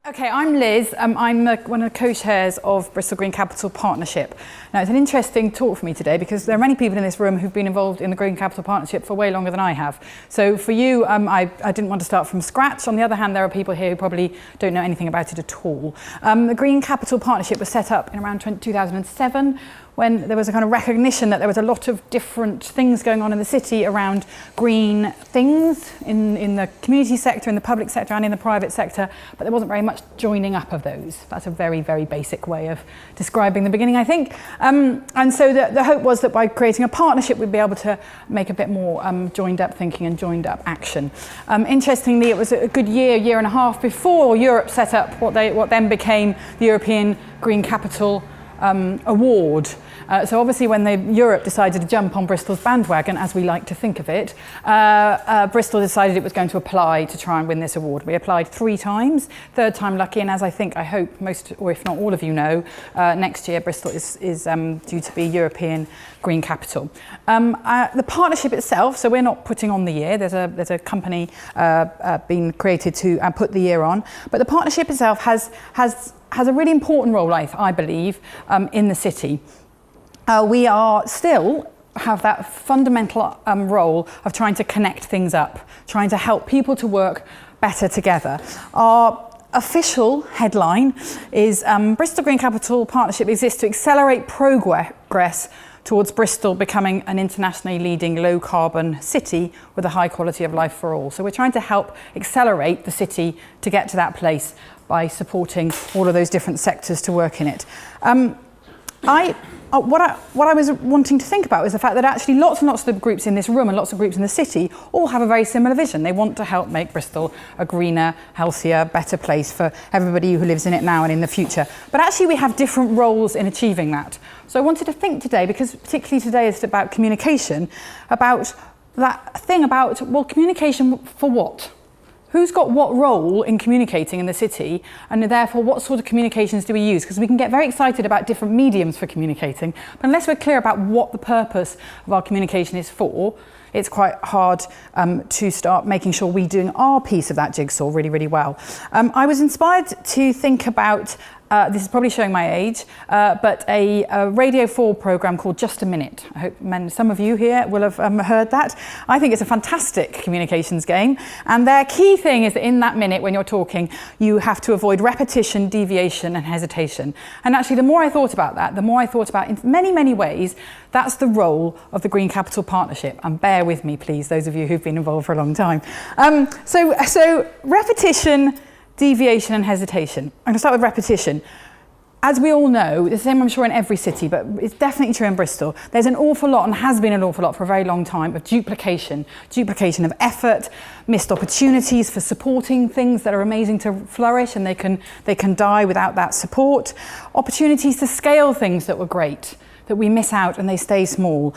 Okay, I'm Liz. I'm one of the co-chairs of Bristol Green Capital Partnership. Now, it's an interesting talk for me today because there are many people in this room who've been involved in the Green Capital Partnership for way longer than I have. So for you, I didn't want to start from scratch. On the other hand, there are people here who probably don't know anything about it at all. The Green Capital Partnership was set up in around 2007 when there was a kind of recognition that there was a lot of different things going on in the city around green things in the community sector, in the public sector and in the private sector, but there wasn't very much joining up of those. That's a very, very basic way of describing the beginning, I think. And so the hope was that by creating a partnership, we'd be able to make a bit more joined up thinking and joined up action. Interestingly, it was a good year and a half before Europe set up what then became the European Green Capital Award. So obviously when Europe decided to jump on Bristol's bandwagon, as we like to think of it, Bristol decided it was going to apply to try and win this award. We applied 3 times, third time lucky, and as I hope most, or if not all of you know, next year Bristol is due to be European Green Capital. The partnership itself, so we're not putting on the year, there's a company being created to put the year on, but the partnership itself has a really important role, I believe, in the city. We are still have that fundamental role of trying to connect things up, trying to help people to work better together. Our official headline is Bristol Green Capital Partnership exists to accelerate progress towards Bristol becoming an internationally leading low carbon city with a high quality of life for all. So we're trying to help accelerate the city to get to that place by supporting all of those different sectors to work in it. What I was wanting to think about was the fact that actually lots and lots of the groups in this room and lots of groups in the city all have a very similar vision. They want to help make Bristol a greener, healthier, better place for everybody who lives in it now and in the future. But actually we have different roles in achieving that. So I wanted to think today, because particularly today is about communication, about that thing about, well, communication for what? Who's got what role in communicating in the city, and therefore what sort of communications do we use? Because we can get very excited about different mediums for communicating, but unless we're clear about what the purpose of our communication is for, it's quite hard to start making sure we're doing our piece of that jigsaw really, really well. I was inspired to think about this is probably showing my age, but a Radio 4 programme called Just a Minute. I hope some of you here will have heard that. I think it's a fantastic communications game, and their key thing is that in that minute when you're talking, you have to avoid repetition, deviation and hesitation. And actually the more I thought about that, the more I thought about in many, many ways, that's the role of the Green Capital Partnership. And bear with me, please, those of you who've been involved for a long time. So repetition, deviation and hesitation. I'm going to start with repetition. As we all know, the same I'm sure in every city, but it's definitely true in Bristol, there's an awful lot, and has been an awful lot for a very long time, of duplication of effort, missed opportunities for supporting things that are amazing to flourish, and they can die without that support, opportunities to scale things that were great, that we miss out and they stay small.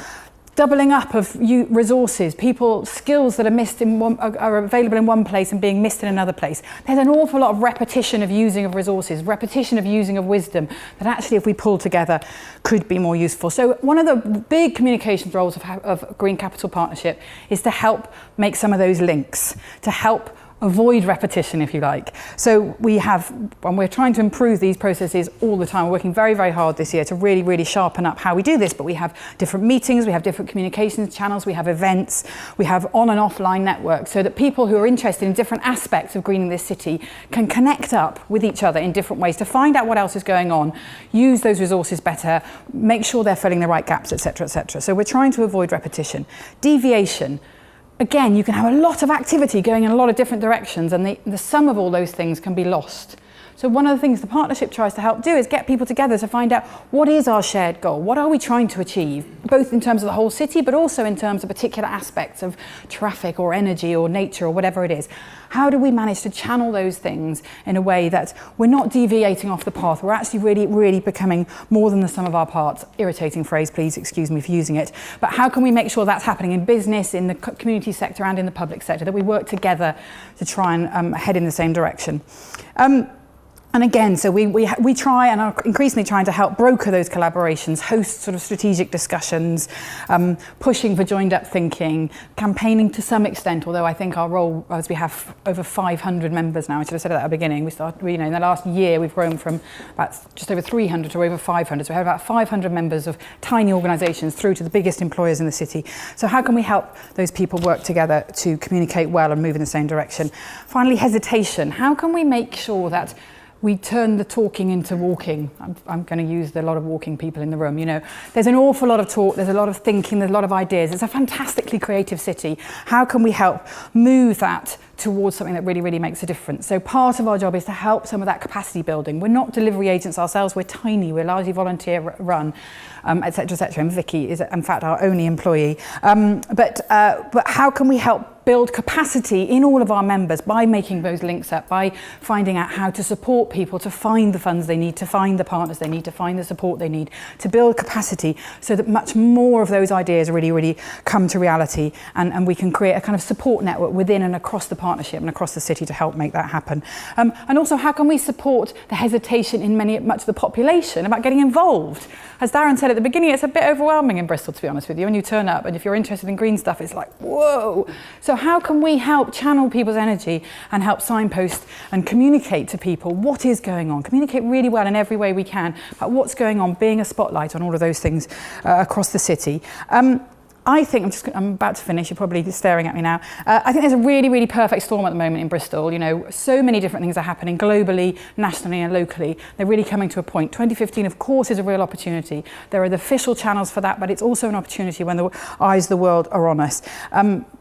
Doubling up of resources, skills that are available in one place and being missed in another place. There's an awful lot of repetition of using of resources, repetition of using of wisdom that actually, if we pull together, could be more useful. So one of the big communications roles of Green Capital Partnership is to help make some of those links, to help avoid repetition, if you like. So we're trying to improve these processes all the time. We're working very, very hard this year to really, really sharpen up how we do this, but we have different meetings, we have different communications channels, we have events, we have on and offline networks, so that people who are interested in different aspects of greening this city can connect up with each other in different ways to find out what else is going on, use those resources better, make sure they're filling the right gaps, etc., etc. So we're trying to avoid repetition. Deviation. Again, you can have a lot of activity going in a lot of different directions, and the sum of all those things can be lost. So one of the things the partnership tries to help do is get people together to find out what is our shared goal, what are we trying to achieve, both in terms of the whole city, but also in terms of particular aspects of traffic or energy or nature or whatever it is. How do we manage to channel those things in a way that we're not deviating off the path, we're actually really, really becoming more than the sum of our parts. Irritating phrase, please excuse me for using it. But how can we make sure that's happening in business, in the community sector and in the public sector, that we work together to try and head in the same direction? And again, so we try and are increasingly trying to help broker those collaborations, host sort of strategic discussions, pushing for joined up thinking, campaigning to some extent, although I think our role, as we have over 500 members now, I should have said that at the beginning, in the last year we've grown from about just over 300 to over 500, so we have about 500 members of tiny organisations through to the biggest employers in the city. So how can we help those people work together to communicate well and move in the same direction? Finally, hesitation. How can we make sure that we turn the talking into walking? I'm going to use a lot of walking people in the room. You know, there's an awful lot of talk, there's a lot of thinking, there's a lot of ideas. It's a fantastically creative city. How can we help move that towards something that really, really makes a difference? So part of our job is to help some of that capacity building. We're not delivery agents ourselves, we're tiny, we're largely volunteer run, etc., etc. And Vicky is, in fact, our only employee. But how can we help build capacity in all of our members by making those links up, by finding out how to support people to find the funds they need, to find the partners they need, to find the support they need, to build capacity so that much more of those ideas really, really come to reality, and we can create a kind of support network within and across the partnership and across the city to help make that happen. And also, how can we support the hesitation in much of the population about getting involved? As Darren said at the beginning, it's a bit overwhelming in Bristol, to be honest with you. When you turn up and if you're interested in green stuff, it's like, whoa. So how can we help channel people's energy and help signpost and communicate to people what is going on? Communicate really well in every way we can about what's going on, being a spotlight on all of those things across the city. I think, I'm about to finish, you're probably staring at me now. I think there's a really, really perfect storm at the moment in Bristol. You know, so many different things are happening globally, nationally and locally. They're really coming to a point. 2015, of course, is a real opportunity. There are the official channels for that, but it's also an opportunity when the eyes of the world are on us.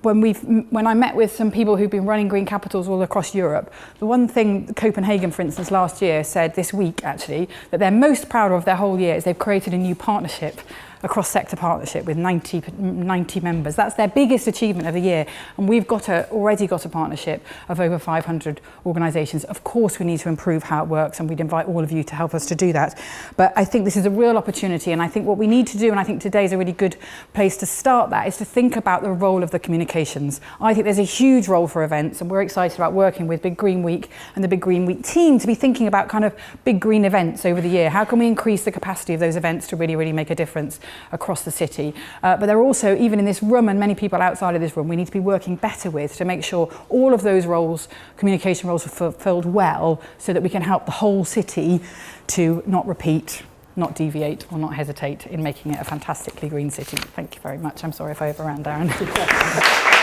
When I met with some people who've been running green capitals all across Europe, the one thing Copenhagen, for instance, last year said, this week actually, that they're most proud of their whole year is they've created a new partnership, a cross-sector partnership with 90 members. That's their biggest achievement of the year. And we've already got a partnership of over 500 organisations. Of course, we need to improve how it works, and we'd invite all of you to help us to do that. But I think this is a real opportunity, and I think what we need to do, and I think today is a really good place to start that, is to think about the role of the communications. I think there's a huge role for events, and we're excited about working with Big Green Week and the Big Green Week team to be thinking about kind of big green events over the year. How can we increase the capacity of those events to really, really make a difference across the city? But there are also, even in this room and many people outside of this room, we need to be working better with to make sure all of those roles, communication roles, are fulfilled well, so that we can help the whole city to not repeat, not deviate, or not hesitate in making it a fantastically green city. Thank you very much. I'm sorry if I overran, Darren.